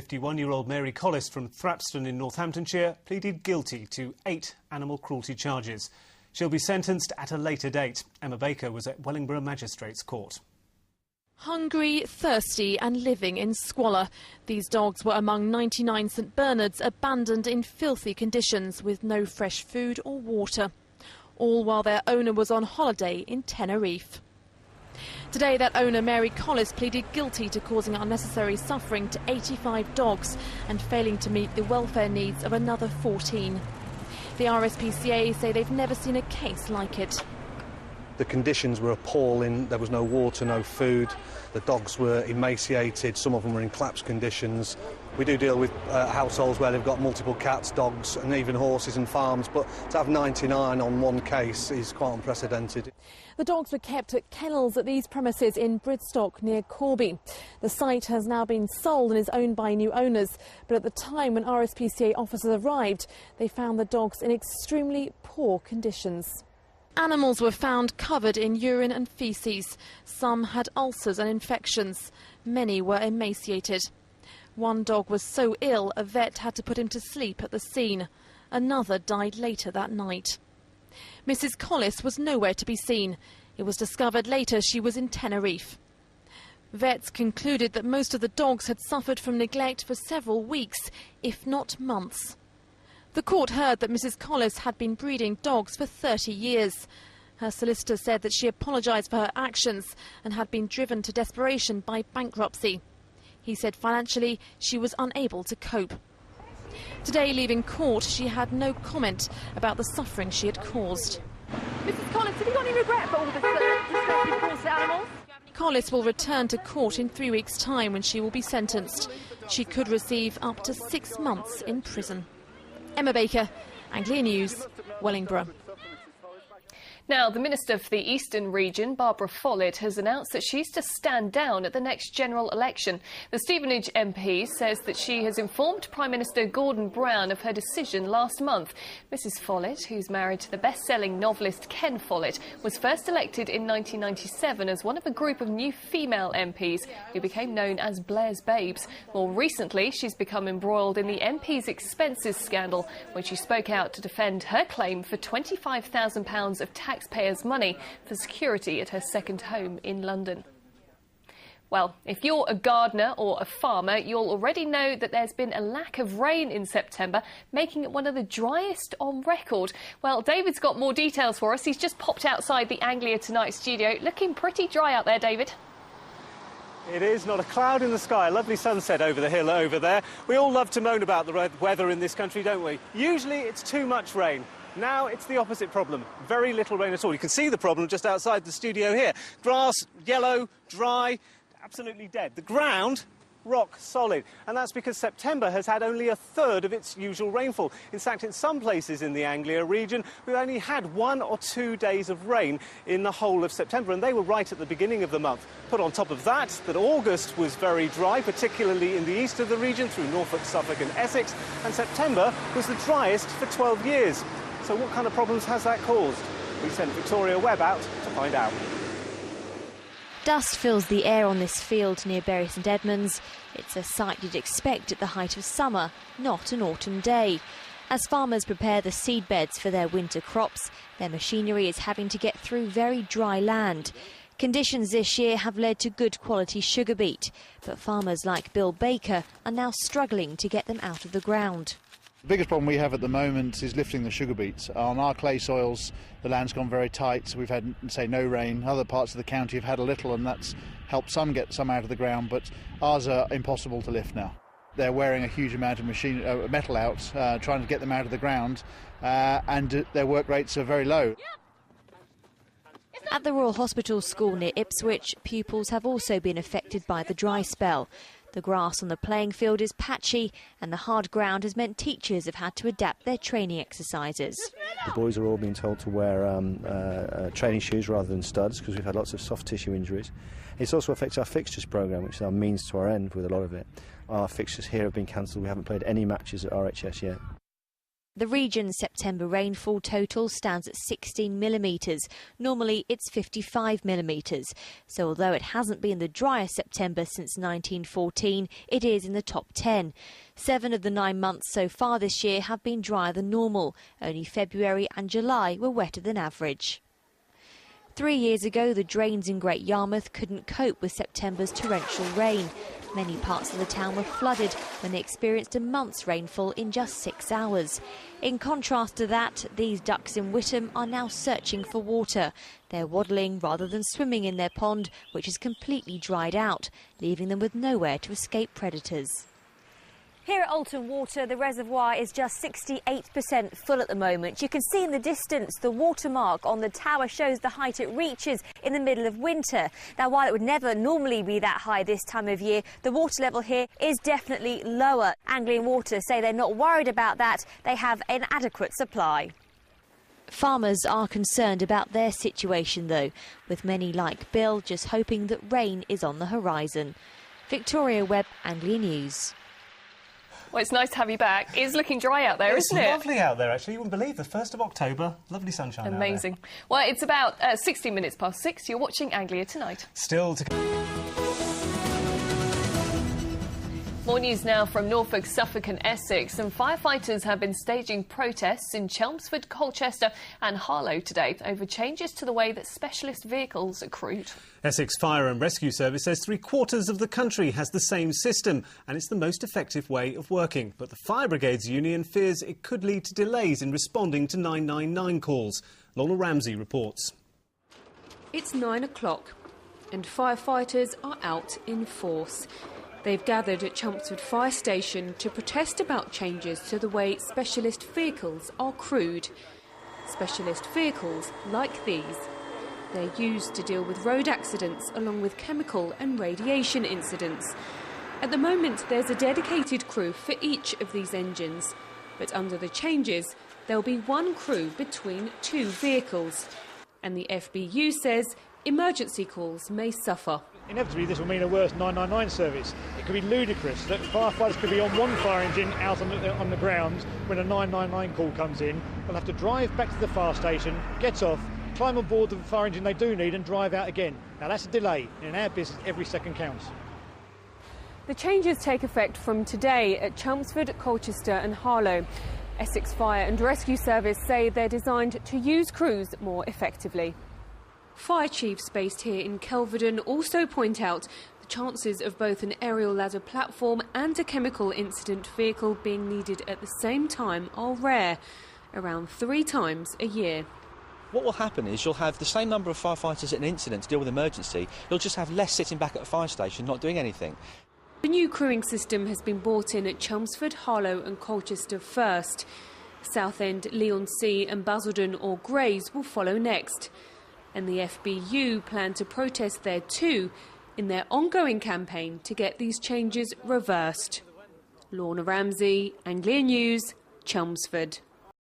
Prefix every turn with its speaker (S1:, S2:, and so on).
S1: 51-year-old Mary Collis from Thrapston in Northamptonshire pleaded guilty to 8 animal cruelty charges. She'll be sentenced at a later date. Emma Baker was at Wellingborough Magistrates Court.
S2: Hungry, thirsty and living in squalor. These dogs were among 99 St Bernards abandoned in filthy conditions with no fresh food or water. All while their owner was on holiday in Tenerife. Today, that owner, Mary Collis, pleaded guilty to causing unnecessary suffering to 85 dogs and failing to meet the welfare needs of another 14. The RSPCA say they've never seen a case like it.
S3: The conditions were appalling. There was no water, no food. The dogs were emaciated. Some of them were in collapsed conditions. We do deal with households where they've got multiple cats, dogs and even horses and farms, but to have 99 on one case is quite unprecedented.
S2: The dogs were kept at kennels at these premises in Bridstock near Corby. The site has now been sold and is owned by new owners, but at the time when RSPCA officers arrived, they found the dogs in extremely poor conditions. Animals were found covered in urine and faeces. Some had ulcers and infections. Many were emaciated. One dog was so ill a vet had to put him to sleep at the scene. Another died later that night. Mrs Collis was nowhere to be seen. It was discovered later she was in Tenerife. Vets concluded that most of the dogs had suffered from neglect for several weeks, if not months. The court heard that Mrs Collis had been breeding dogs for 30 years. Her solicitor said that she apologised for her actions and had been driven to desperation by bankruptcy. He said financially she was unable to cope. Today, leaving court, she had no comment about the suffering she had caused.
S4: Mrs Collis, have you got any regret for all the distress you've caused to animals?
S2: Collis will return to court in 3 weeks' time when she will be sentenced. She could receive up to 6 months in prison. Emma Baker, Anglia News, Wellingborough.
S5: Now, the Minister for the Eastern Region, Barbara Follett, has announced that she's to stand down at the next general election. The Stevenage MP says that she has informed Prime Minister Gordon Brown of her decision last month. Mrs Follett, who's married to the best-selling novelist Ken Follett, was first elected in 1997 as one of a group of new female MPs who became known as Blair's Babes. More recently, she's become embroiled in the MP's expenses scandal when she spoke out to defend her claim for £25,000 of taxpayers' money for security at her second home in London. Well, if you're a gardener or a farmer, you'll already know that there's been a lack of rain in September, making it one of the driest on record. Well, David's got more details for us. He's just popped outside the Anglia Tonight studio. Looking pretty dry out there, David.
S1: It is, not a cloud in the sky. A lovely sunset over the hill over there. We all love to moan about the weather in this country, don't we? Usually it's too much rain. Now it's the opposite problem. Very little rain at all. You can see the problem just outside the studio here. Grass, yellow, dry, absolutely dead. The ground, rock solid. And that's because September has had only a third of its usual rainfall. In fact, in some places in the Anglia region, we've only had 1 or 2 days of rain in the whole of September, and they were right at the beginning of the month. Put on top of that August was very dry, particularly in the east of the region through Norfolk, Suffolk and Essex, and September was the driest for 12 years. So what kind of problems has that caused? We sent Victoria Webb out to find out.
S6: Dust fills the air on this field near Bury St Edmunds. It's a sight you'd expect at the height of summer, not an autumn day. As farmers prepare the seed beds for their winter crops, their machinery is having to get through very dry land. Conditions this year have led to good quality sugar beet, but farmers like Bill Baker are now struggling to get them out of the ground.
S7: The biggest problem we have at the moment is lifting the sugar beets. On our clay soils, the land's gone very tight. We've had, say, no rain. Other parts of the county have had a little, and that's helped some get some out of the ground, but ours are impossible to lift now. They're wearing a huge amount of metal out, trying to get them out of the ground, and their work rates are very low.
S6: At the Royal Hospital School near Ipswich, pupils have also been affected by the dry spell. The grass on the playing field is patchy, and the hard ground has meant teachers have had to adapt their training exercises.
S8: The boys are all being told to wear training shoes rather than studs because we've had lots of soft tissue injuries. It's also affects our fixtures programme, which is our means to our end with a lot of it. Our fixtures here have been cancelled. We haven't played any matches at RHS yet.
S6: The region's September rainfall total stands at 16 millimetres. Normally it's 55 millimetres. So although it hasn't been the driest September since 1914, it is in the top 10. 7 of the 9 months so far this year have been drier than normal. Only February and July were wetter than average. 3 years ago, the drains in Great Yarmouth couldn't cope with September's torrential rain. Many parts of the town were flooded when they experienced a month's rainfall in just 6 hours. In contrast to that, these ducks in Witham are now searching for water. They're waddling rather than swimming in their pond, which is completely dried out, leaving them with nowhere to escape predators.
S9: Here at Alton Water, the reservoir is just 68% full at the moment. You can see in the distance the watermark on the tower shows the height it reaches in the middle of winter. Now, while it would never normally be that high this time of year, the water level here is definitely lower. Anglia Water say they're not worried about that. They have an adequate supply.
S6: Farmers are concerned about their situation, though, with many like Bill just hoping that rain is on the horizon. Victoria Webb, Anglia News.
S5: Well, it's nice to have you back. It's looking dry out there, isn't it?
S1: It's lovely out there, actually. You wouldn't believe the 1st of October. Lovely sunshine out there.
S5: Amazing. Well, it's about 16 minutes past 6. You're watching Anglia Tonight.
S1: Still to...
S5: More news now from Norfolk, Suffolk and Essex. Some firefighters have been staging protests in Chelmsford, Colchester and Harlow today over changes to the way that specialist vehicles are crewed.
S1: Essex Fire and Rescue Service says 3/4 of the country has the same system and it's the most effective way of working. But the Fire Brigades Union fears it could lead to delays in responding to 999 calls. Lorna Ramsey reports.
S10: It's 9 o'clock and firefighters are out in force. They've gathered at Chelmsford Fire Station to protest about changes to the way specialist vehicles are crewed. Specialist vehicles like these. They're used to deal with road accidents along with chemical and radiation incidents. At the moment, there's a dedicated crew for each of these engines. But under the changes, there'll be one crew between 2 vehicles. And the FBU says emergency calls may suffer.
S11: Inevitably, this will mean a worse 999 service. It could be ludicrous that firefighters could be on one fire engine out on the ground when a 999 call comes in. They'll have to drive back to the fire station, get off, climb on board the fire engine they do need and drive out again. Now, that's a delay. In our business, every second counts.
S10: The changes take effect from today at Chelmsford, Colchester and Harlow. Essex Fire and Rescue Service say they're designed to use crews more effectively. Fire chiefs based here in Kelvedon also point out the chances of both an aerial ladder platform and a chemical incident vehicle being needed at the same time are rare, around 3 times a year.
S12: What will happen is you'll have the same number of firefighters at an incident to deal with emergency. You'll just have less sitting back at a fire station not doing anything.
S10: The new crewing system has been brought in at Chelmsford, Harlow and Colchester first. Southend, Leigh-on-Sea and Basildon or Grays will follow next. And the FBU plan to protest there too in their ongoing campaign to get these changes reversed. Lorna Ramsey, Anglia News, Chelmsford.